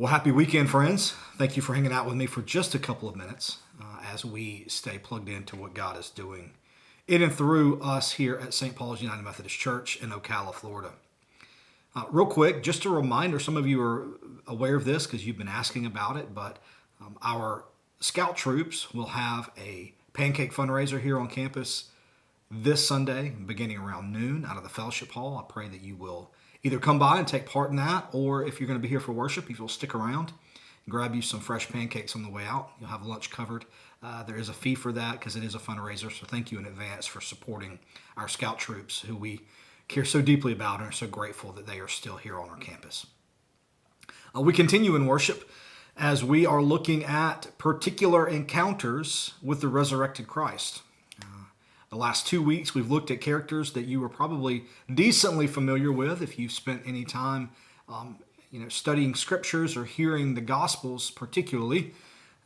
Well, happy weekend, friends. Thank you for hanging out with me for just a couple of minutes as we stay plugged into what God is doing in and through us here at St. Paul's United Methodist Church in Ocala, Florida. Real quick, just a reminder, some of you are aware of this because you've been asking about it, but our Scout troops will have a pancake fundraiser here on campus this Sunday, beginning around noon out of the fellowship hall. I pray that you will either come by and take part in that, or if you're going to be here for worship, if you'll stick around, grab you some fresh pancakes on the way out. You'll have lunch covered. There is a fee for that because it is a fundraiser, so thank you in advance for supporting our Scout troops who we care so deeply about and are so grateful that they are still here on our campus. We continue in worship as we are looking at particular encounters with the resurrected Christ. The last 2 weeks, we've looked at characters that you are probably decently familiar with if you've spent any time studying scriptures or hearing the Gospels, particularly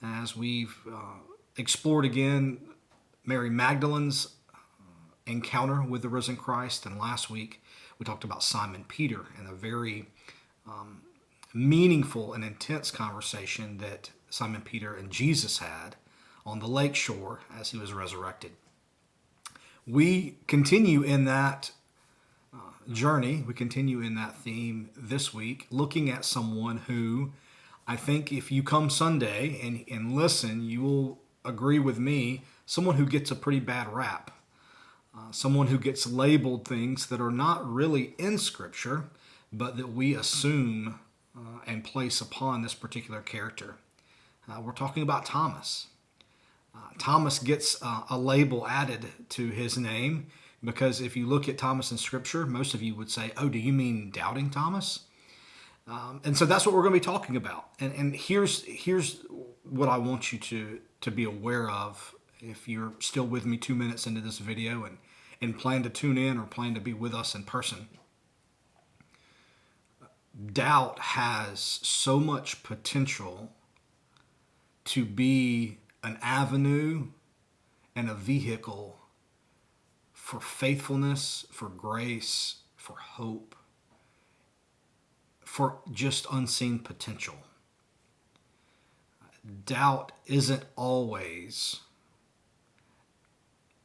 as we've explored again Mary Magdalene's encounter with the risen Christ. And last week, we talked about Simon Peter and a very meaningful and intense conversation that Simon Peter and Jesus had on the lake shore as he was resurrected. We continue in that journey, we continue in that theme this week, looking at someone who I think if you come Sunday and listen, you will agree with me, someone who gets a pretty bad rap. Someone who gets labeled things that are not really in Scripture, but that we assume and place upon this particular character. We're talking about Thomas. Thomas gets a label added to his name because if you look at Thomas in Scripture, most of you would say, oh, do you mean doubting Thomas? And so that's what we're going to be talking about. And here's what I want you to be aware of if you're still with me 2 minutes into this video and plan to tune in or plan to be with us in person. Doubt has so much potential to be an avenue and a vehicle for faithfulness, for grace, for hope, for just unseen potential. Doubt isn't always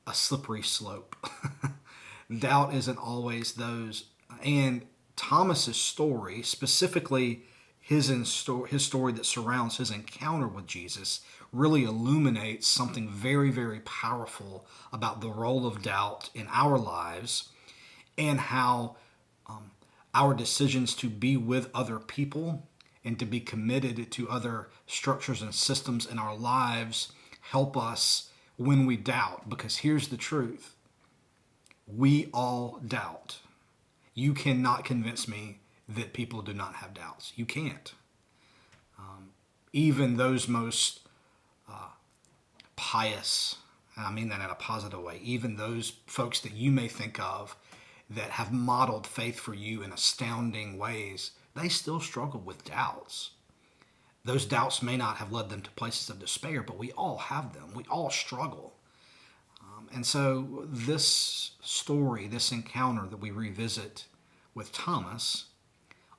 a slippery slope. Doubt isn't always those. And Thomas's story, specifically his story that surrounds his encounter with Jesus, really illuminates something very, very powerful about the role of doubt in our lives and how our decisions to be with other people and to be committed to other structures and systems in our lives help us when we doubt. Because here's the truth. We all doubt. You cannot convince me that people do not have doubts. You can't. Even those most pious, and I mean that in a positive way, even those folks that you may think of that have modeled faith for you in astounding ways, they still struggle with doubts. Those doubts may not have led them to places of despair, but we all have them. We all struggle. And so this story, this encounter that we revisit with Thomas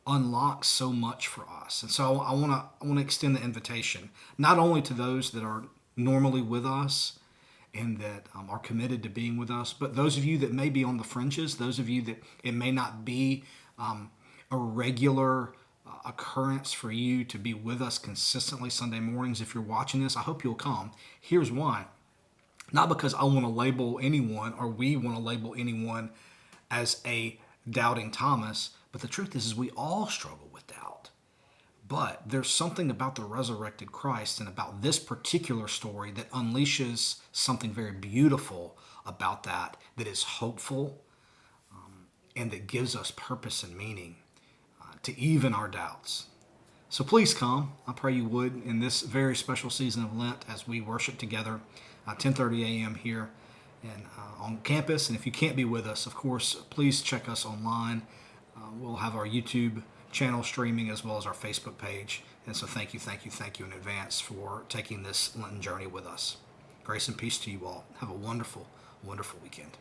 unlocks so much for us. And so I want to extend the invitation, not only to those that are normally with us and that are committed to being with us, but those of you that may be on the fringes, those of you that it may not be a regular occurrence for you to be with us consistently Sunday mornings. If you're watching this, I hope you'll come. Here's why. Not because I want to label anyone or we want to label anyone as a doubting Thomas, but the truth is we all struggle with doubt. But there's something about the resurrected Christ and about this particular story that unleashes something very beautiful about that is hopeful and that gives us purpose and meaning to even our doubts. So please come. I pray you would in this very special season of Lent as we worship together, 10:30 a.m. here and on campus. And if you can't be with us, of course, please check us online. We'll have our YouTube channel streaming as well as our Facebook page. And so thank you in advance for taking this Lenten journey with us. Grace and peace to you all. Have a wonderful, wonderful weekend.